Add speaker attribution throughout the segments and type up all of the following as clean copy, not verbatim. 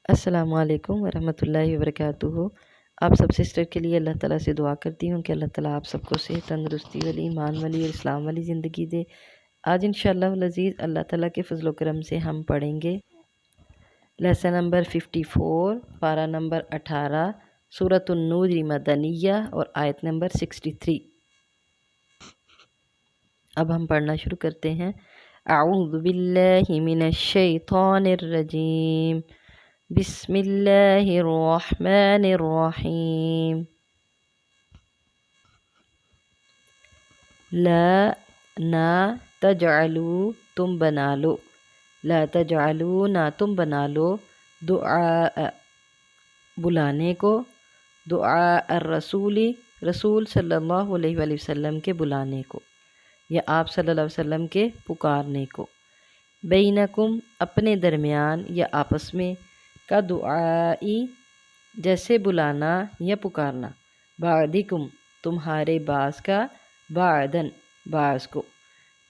Speaker 1: السلام علیکم ورحمۃ اللہ وبرکاتہ۔ آپ سب سسٹر کے لیے اللہ تعالیٰ سے دعا کرتی ہوں کہ اللہ تعالیٰ آپ سب کو صحت، تندرستی والی، ایمان والی اور اسلام والی زندگی دے۔ آج انشاءاللہ العزیز اللہ تعالیٰ کے فضل و کرم سے ہم پڑھیں گے لیسن نمبر 54، پارہ نمبر 18، سورۃ النور مدنیہ اور آیت نمبر 63۔ اب ہم پڑھنا شروع کرتے ہیں۔ اعوذ باللہ من الشیطان الرجیم، بسم اللہ الرحمن الرحیم۔ لا نہ تجعلوا تم بنا لو، لا تجعلوا نہ تم بنا لو، دعاء بلانے کو، دعاء الرسول رسول صلی اللہ علیہ وآلہ وسلم کے بلانے کو یا آپ صلی اللہ علیہ وسلم کے پکارنے کو، بینکم اپنے درمیان یا آپس میں، کا دعائی جیسے بلانا یا پکارنا، بعدکم تمہارے بعض کا، بعدن بعض کو،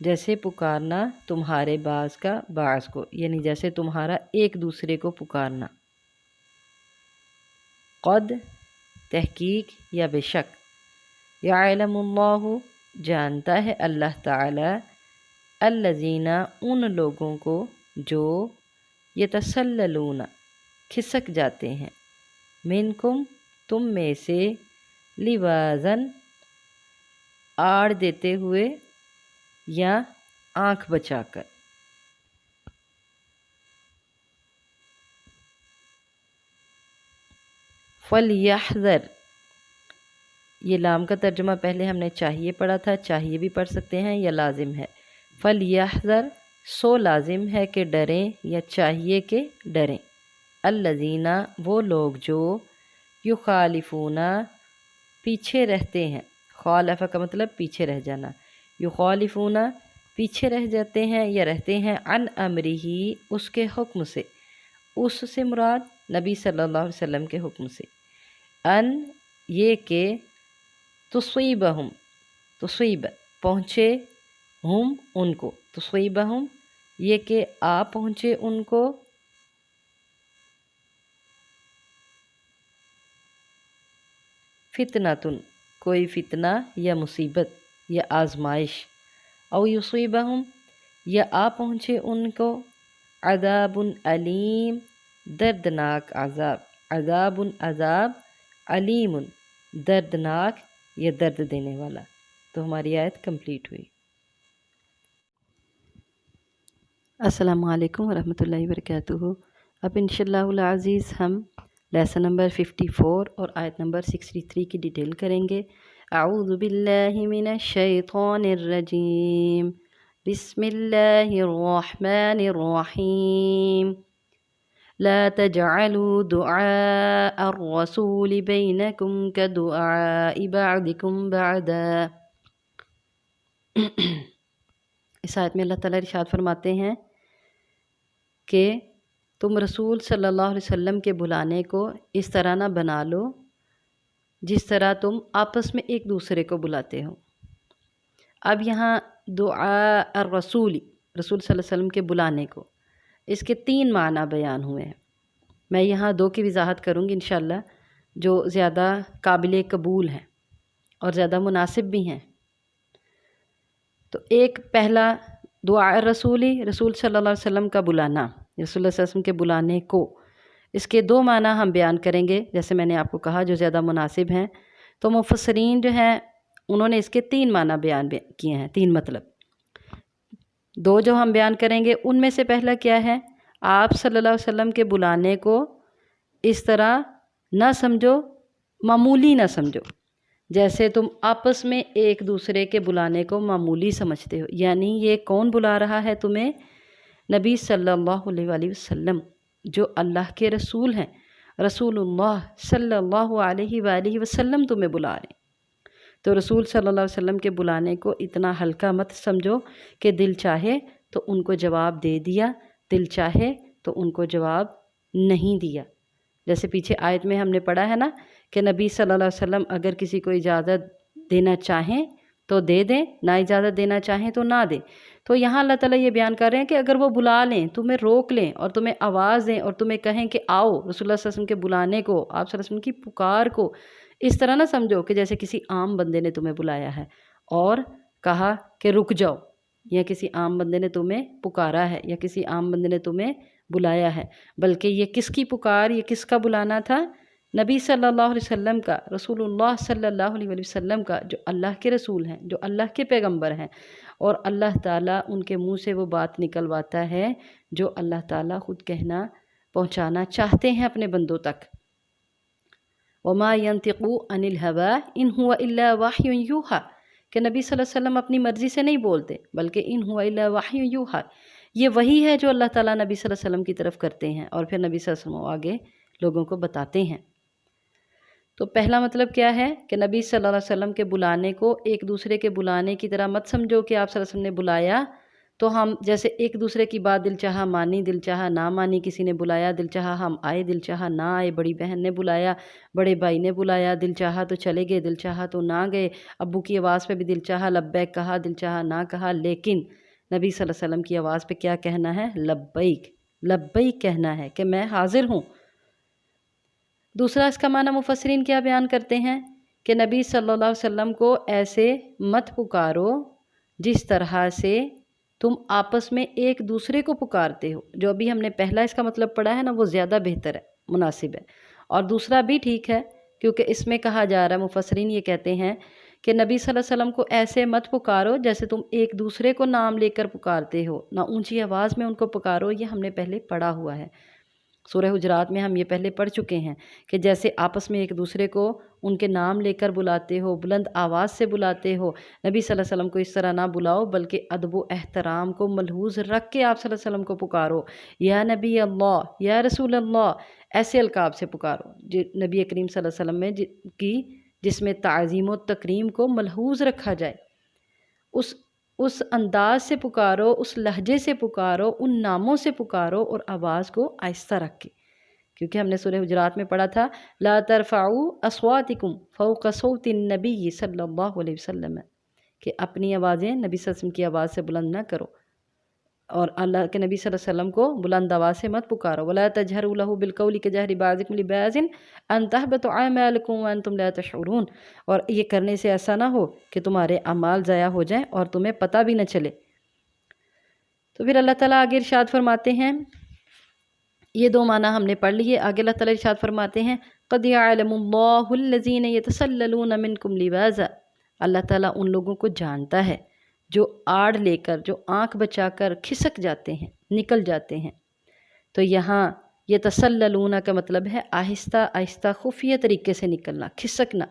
Speaker 1: جیسے پکارنا تمہارے بعض کا بعض کو، یعنی جیسے تمہارا ایک دوسرے کو پکارنا۔ قد تحقیق یا بے شک، یعلم اللہ جانتا ہے اللہ تعالی، الذین ان لوگوں کو جو یتسللون کھسک جاتے ہیں، منکم تم میں سے، لواذن آڑ دیتے ہوئے یا آنکھ بچا کر۔ فلیحذر، یہ لام کا ترجمہ پہلے ہم نے چاہیے پڑھا تھا، چاہیے بھی پڑھ سکتے ہیں یا لازم ہے۔ فلیحذر سو لازم ہے کہ ڈریں یا چاہیے کہ ڈریں، الذین وہ لوگ جو، یخالفون پیچھے رہتے ہیں، خالف کا مطلب پیچھے رہ جانا، یخالفون پیچھے رہ جاتے ہیں یا رہتے ہیں، عن امرہ اس کے حکم سے، اس سے مراد نبی صلی اللہ علیہ وسلم کے حکم سے، ان یہ کہ تصیبہم تصیب پہنچے، ہم ان کو، تصیبہم یہ کہ آ پہنچے ان کو، فتنۃ کوئی فتنہ یا مصیبت یا آزمائش، او یصیبہم یا آ پہنچے ان کو، عذاب علیم دردناک عذاب، عذاب عذاب، علیم دردناک یا درد دینے والا۔ تو ہماری آیت کمپلیٹ ہوئی۔ السلام علیکم ورحمۃ اللہ وبرکاتہ۔ اب انشاءاللہ العزیز ہم لیسن نمبر 54 اور آیت نمبر 63 کی ڈیٹیل کریں گے۔ اعوذ باللہ من الشیطان الرجیم، بسم اللہ الرحمن الرحیم۔ لا تجعلوا دعاء الرسول بینکم کدعاء بعضکم بعضا۔ اس آیت میں اللہ تعالیٰ ارشاد فرماتے ہیں کہ تم رسول صلی اللہ علیہ وسلم کے بلانے کو اس طرح نہ بنا لو جس طرح تم آپس میں ایک دوسرے کو بلاتے ہو۔ اب یہاں دعاء الرسول، رسول صلی اللہ علیہ وسلم کے بلانے کو، اس کے 3 معنی بیان ہوئے ہیں۔ میں یہاں 2 کی وضاحت کروں گی انشاءاللہ، جو زیادہ قابل قبول ہیں اور زیادہ مناسب بھی ہیں۔ تو ایک پہلا دعاء الرسولی، رسول صلی اللہ علیہ وسلم کا بلانا، رسول اللہ صلی اللہ علیہ وسلم کے بلانے کو، اس کے 2 معنی ہم بیان کریں گے، جیسے میں نے آپ کو کہا جو زیادہ مناسب ہیں۔ تو مفسرین جو ہیں انہوں نے اس کے 3 معنی بیان کیے ہیں، 3 مطلب۔ 2 جو ہم بیان کریں گے ان میں سے پہلا کیا ہے، آپ صلی اللہ علیہ وسلم کے بلانے کو اس طرح نہ سمجھو، معمولی نہ سمجھو، جیسے تم آپس میں ایک دوسرے کے بلانے کو معمولی سمجھتے ہو، یعنی یہ کون بلا رہا ہے تمہیں، نبی صلی اللہ علیہ وآلہ وسلم جو اللہ کے رسول ہیں، رسول اللہ صلی اللہ علیہ وآلہ وسلم تمہیں بلا رہے ہیں۔ تو رسول صلی اللہ علیہ وسلم کے بلانے کو اتنا ہلکا مت سمجھو کہ دل چاہے تو ان کو جواب دے دیا، دل چاہے تو ان کو جواب نہیں دیا۔ جیسے پیچھے آیت میں ہم نے پڑھا ہے نا کہ نبی صلی اللہ علیہ وسلم اگر کسی کو اجازت دینا چاہیں تو دے دیں، نہ اجازت دینا چاہیں تو نہ دیں۔ تو یہاں اللہ تعالیٰ یہ بیان کر رہے ہیں کہ اگر وہ بلا لیں، تمہیں روک لیں اور تمہیں آواز دیں اور تمہیں کہیں کہ آؤ، رسول اللہ صلی اللہ علیہ وسلم کے بلانے کو، آپ صلی اللہ علیہ وسلم کی پکار کو اس طرح نہ سمجھو کہ جیسے کسی عام بندے نے تمہیں بلایا ہے اور کہا کہ رک جاؤ، یا کسی عام بندے نے تمہیں پکارا ہے یا کسی عام بندے نے تمہیں بلایا ہے، بلکہ یہ کس کی پکار، یہ کس کا بلانا تھا؟ نبی صلی اللہ علیہ وسلم کا، رسول اللہ صلی اللہ علیہ وسلم کا، جو اللہ کے رسول ہیں، جو اللہ کے پیغمبر ہیں، اور اللہ تعالیٰ ان کے منہ سے وہ بات نکلواتا ہے جو اللہ تعالیٰ خود کہنا پہنچانا چاہتے ہیں اپنے بندوں تک۔ وما ينطق عن الهوى ان هو الا وحی یوحی، کہ نبی صلی اللہ علیہ وسلم اپنی مرضی سے نہیں بولتے بلکہ ان هو الا وحی یوحی، یہ وہی ہے جو اللہ تعالیٰ نبی صلی اللہ علیہ وسلم کی طرف کرتے ہیں اور پھر نبی صلی اللہ علیہ وسلم آگے لوگوں کو بتاتے ہیں۔ تو پہلا مطلب کیا ہے کہ نبی صلی اللہ علیہ وسلم کے بلانے کو ایک دوسرے کے بلانے کی طرح مت سمجھو کہ آپ صلی اللہ علیہ وسلم نے بلایا تو ہم جیسے ایک دوسرے کی بات دل چاہا مانی، دل چاہا نہ مانی، کسی نے بلایا دل چاہا ہم آئے، دل چاہا نہ آئے، بڑی بہن نے بلایا، بڑے بھائی نے بلایا، دل چاہا تو چلے گئے، دل چاہا تو نہ گئے، ابو کی آواز پہ بھی دل چاہا لبیک کہا، دل چاہا نہ کہا، لیکن نبی صلی اللہ علیہ وسلم کی آواز پہ کیا کہنا ہے؟ لبیک، لبیک کہنا ہے کہ میں حاضر ہوں۔ دوسرا اس کا معنی مفسرین کیا بیان کرتے ہیں کہ نبی صلی اللہ علیہ وسلم کو ایسے مت پکارو جس طرح سے تم آپس میں ایک دوسرے کو پکارتے ہو۔ جو ابھی ہم نے پہلا اس کا مطلب پڑھا ہے نا، وہ زیادہ بہتر ہے، مناسب ہے، اور دوسرا بھی ٹھیک ہے کیونکہ اس میں کہا جا رہا ہے، مفسرین یہ کہتے ہیں کہ نبی صلی اللہ علیہ وسلم کو ایسے مت پکارو جیسے تم ایک دوسرے کو نام لے کر پکارتے ہو، نہ اونچی آواز میں ان کو پکارو۔ یہ ہم نے پہلے پڑھا ہوا ہے، سورہ حجرات میں ہم یہ پہلے پڑھ چکے ہیں کہ جیسے آپس میں ایک دوسرے کو ان کے نام لے کر بلاتے ہو، بلند آواز سے بلاتے ہو، نبی صلی اللہ علیہ وسلم کو اس طرح نہ بلاؤ بلکہ ادب و احترام کو ملحوظ رکھ کے آپ صلی اللہ علیہ وسلم کو پکارو، یا نبی اللہ، یا رسول اللہ، ایسے القاب سے پکارو نبی کریم صلی اللہ علیہ وسلم میں جس میں تعظیم و تکریم کو ملحوظ رکھا جائے، اس انداز سے پکارو، اس لہجے سے پکارو، ان ناموں سے پکارو، اور آواز کو آہستہ رکھ کے، کیونکہ ہم نے سورہ حجرات میں پڑھا تھا لا ترفعوا اصواتکم فوق صوت النبی صلی اللہ علیہ وسلم، کہ اپنی آوازیں نبی صلی اللہ علیہ وسلم کی آواز سے بلند نہ کرو، اور اللہ کے نبی صلی اللہ علیہ وسلم کو بلند آواز سے مت پکارو۔ ولا تجهروا له بالقول كجهر بعضكم لبعض ان تحبط اعمالكم وانتم لا تشعرون، اور یہ کرنے سے ایسا نہ ہو کہ تمہارے اعمال ضائع ہو جائیں اور تمہیں پتہ بھی نہ چلے۔ تو پھر اللہ تعالیٰ آگے ارشاد فرماتے ہیں، یہ دو معنی ہم نے پڑھ لیے، آگے اللہ تعالیٰ ارشاد فرماتے ہیں قد يعلم الله الذين يتسللون منكم لواذا، اللہ تعالیٰ ان لوگوں کو جانتا ہے جو آڑ لے کر، جو آنکھ بچا کر کھسک جاتے ہیں، نکل جاتے ہیں۔ تو یہاں یہ تسللون کا مطلب ہے آہستہ آہستہ خفیہ طریقے سے نکلنا، کھسکنا،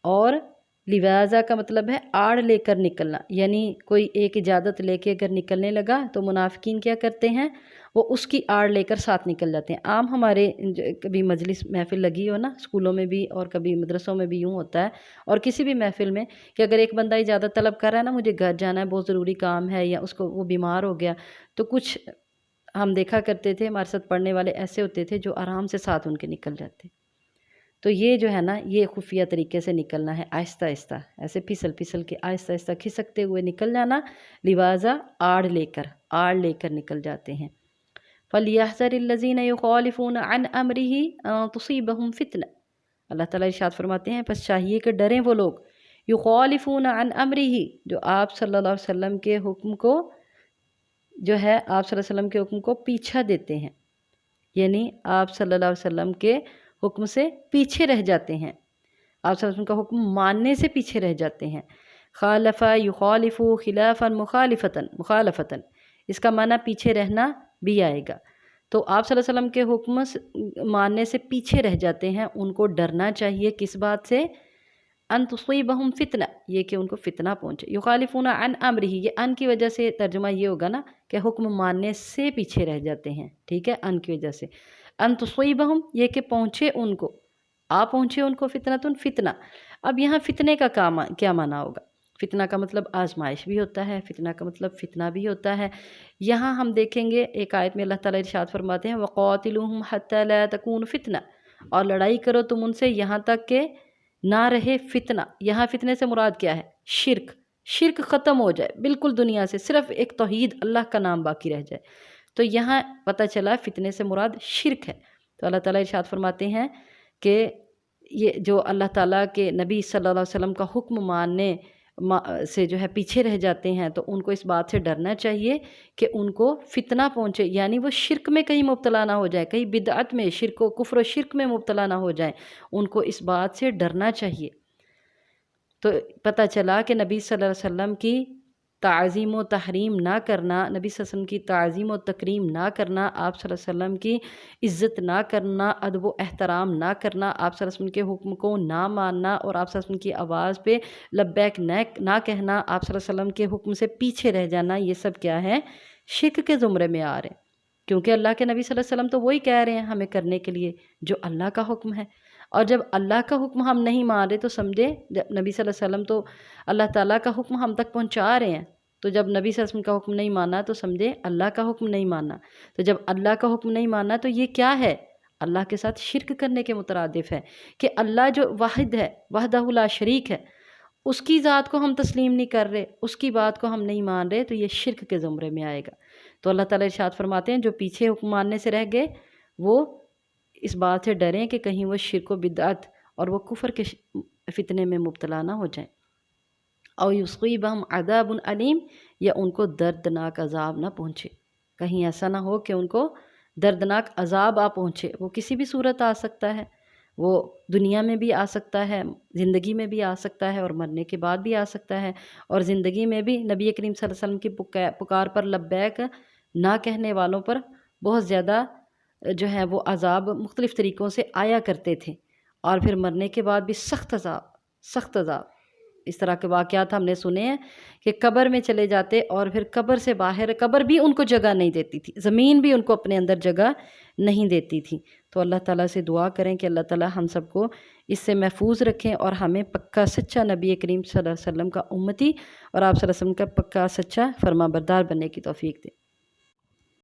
Speaker 1: اور لواذا کا مطلب ہے آڑ لے کر نکلنا، یعنی کوئی ایک اجازت لے کے اگر نکلنے لگا تو منافقین کیا کرتے ہیں، وہ اس کی آڑ لے کر ساتھ نکل جاتے ہیں۔ عام ہمارے کبھی مجلس محفل لگی ہو نا، اسکولوں میں بھی اور کبھی مدرسوں میں بھی یوں ہوتا ہے، اور کسی بھی محفل میں کہ اگر ایک بندہ اجازت طلب کر رہا ہے نا، مجھے گھر جانا ہے، بہت ضروری کام ہے، یا اس کو وہ بیمار ہو گیا، تو کچھ ہم دیکھا کرتے تھے ہمارے ساتھ پڑھنے والے ایسے ہوتے تھے جو آرام سے ساتھ ان کے نکل جاتے۔ تو یہ جو ہے نا، یہ خفیہ طریقے سے نکلنا ہے، آہستہ آہستہ، ایسے پھسل پھسل کے آہستہ آہستہ کھسکتے ہوئے نکل جانا، لواذا آڑ لے کر نکل جاتے ہیں۔ فَلْيَحْذَرِ الَّذِينَ يُخَالِفُونَ عَنْ أَمْرِهِ أَن تُصِيبَهُمْ فِتْنَةٌ، اللہ تعالیٰ ارشاد فرماتے ہیں پس چاہیے کہ ڈریں وہ لوگ، يُخَالِفُونَ عَنْ أَمْرِهِ، جو آپ صلی اللہ علیہ وسلم کے حکم کو، جو ہے آپ صلی اللہ علیہ وسلم کے حکم کو پیچھا دیتے ہیں، یعنی آپ صلی اللہ علیہ وسلم کے حکم سے پیچھے رہ جاتے ہیں، آپ صلی اللہ علیہ وسلم کا حکم ماننے سے پیچھے رہ جاتے ہیں۔ خالف یخالف خلافا مخالفتاً، اس کا معنی پیچھے رہنا بھی آئے گا۔ تو آپ صلی اللہ علیہ وسلم کے حکم ماننے سے پیچھے رہ جاتے ہیں، ان کو ڈرنا چاہیے کس بات سے؟ ان تصیبہم فتنہ، یہ کہ ان کو فتنہ پہنچے۔ یخالفون عن امرہ، یہ ان کی وجہ سے ترجمہ یہ ہوگا نا کہ حکم ماننے سے پیچھے رہ جاتے ہیں، ٹھیک ہے، ان کی وجہ سے۔ ان تصیبہم، یہ کہ پہنچے ان کو، پہنچے ان کو فتنہ۔ اب یہاں فتنے کا کیا معنی ہوگا؟ فتنہ کا مطلب آزمائش بھی ہوتا ہے، فتنہ کا مطلب فتنہ بھی ہوتا ہے۔ یہاں ہم دیکھیں گے ایک آیت میں اللہ تعالیٰ ارشاد فرماتے ہیں وَقَاتِلُوهُمْ حَتَّى لَا تَكُونُ فِتْنَةٌ، اور لڑائی کرو تم ان سے یہاں تک کہ نہ رہے فتنہ۔ یہاں فتنے سے مراد کیا ہے؟ شرک ختم ہو جائے بالکل دنیا سے، صرف ایک توحید اللہ کا نام باقی رہ جائے۔ تو یہاں پتہ چلا فتنے سے مراد شرک ہے۔ تو اللہ تعالیٰ ارشاد فرماتے ہیں کہ یہ جو اللہ تعالیٰ کے نبی صلی اللہ علیہ وسلم کا حکم ماننے سے جو ہے پیچھے رہ جاتے ہیں، تو ان کو اس بات سے ڈرنا چاہیے کہ ان کو فتنہ پہنچے، یعنی وہ شرک میں کہیں مبتلا نہ ہو جائے، کہیں بدعت میں، شرک و کفر و شرک میں مبتلا نہ ہو جائیں، ان کو اس بات سے ڈرنا چاہیے۔ تو پتہ چلا کہ نبی صلی اللہ علیہ وسلم کی تعظیم و تحریم نہ کرنا، نبی صلی اللہ علیہ وسلم کی تعظیم و تکریم نہ کرنا، آپ صلی اللہ علیہ وسلم کی عزت نہ کرنا، ادب و احترام نہ کرنا، آپ صلی اللہ علیہ وسلم کے حکم کو نہ ماننا، اور آپ صلی اللہ علیہ وسلم کی آواز پہ لبیک نہ کہنا، آپ صلی اللہ علیہ وسلم کے حکم سے پیچھے رہ جانا، یہ سب کیا ہے؟ شرک کے زمرے میں آ رہے ہیں۔ کیونکہ اللہ کے نبی صلی اللہ علیہ وسلم تو وہی کہہ رہے ہیں ہمیں کرنے کے لیے جو اللہ کا حکم ہے، اور جب اللہ کا حکم ہم نہیں مان رہے تو سمجھے نبی صلی اللہ علیہ وسلم تو اللہ تعالیٰ کا حکم ہم تک پہنچا رہے ہیں، تو جب نبی صلی اللہ علیہ وسلم کا حکم نہیں مانا تو سمجھے اللہ کا حکم نہیں مانا، تو جب اللہ کا حکم نہیں مانا تو یہ کیا ہے؟ اللہ کے ساتھ شرک کرنے کے مترادف ہے کہ اللہ جو واحد ہے، وحدہ لا شریک ہے، اس کی ذات کو ہم تسلیم نہیں کر رہے، اس کی بات کو ہم نہیں مان رہے، تو یہ شرک کے زمرے میں آئے گا۔ تو اللہ تعالیٰ ارشاد فرماتے ہیں جو پیچھے حکم ماننے سے رہ گئے وہ اس بات سے ڈریں کہ کہیں وہ شرک و بدعت اور وہ کفر کے فتنے میں مبتلا نہ ہو جائیں۔ او یصیبہم عذاب علیم، یا ان کو دردناک عذاب نہ پہنچے، کہیں ایسا نہ ہو کہ ان کو دردناک عذاب آ پہنچے۔ وہ کسی بھی صورت آ سکتا ہے، وہ دنیا میں بھی آ سکتا ہے، زندگی میں بھی آ سکتا ہے، اور مرنے کے بعد بھی آ سکتا ہے، اور زندگی میں بھی نبی کریم صلی اللہ علیہ وسلم کی پکار پر لبیک نہ کہنے والوں پر بہت زیادہ جو ہے وہ عذاب مختلف طریقوں سے آیا کرتے تھے، اور پھر مرنے کے بعد بھی سخت عذاب۔ اس طرح کے واقعات ہم نے سنے ہیں کہ قبر میں چلے جاتے اور پھر قبر سے باہر، قبر بھی ان کو جگہ نہیں دیتی تھی، زمین بھی ان کو اپنے اندر جگہ نہیں دیتی تھی۔ تو اللہ تعالیٰ سے دعا کریں کہ اللہ تعالیٰ ہم سب کو اس سے محفوظ رکھیں، اور ہمیں پکا سچا نبی کریم صلی اللہ علیہ وسلم کا امتی اور آپ صلی اللہ علیہ وسلم کا پکا سچا فرما بردار بننے کی توفیق دیں۔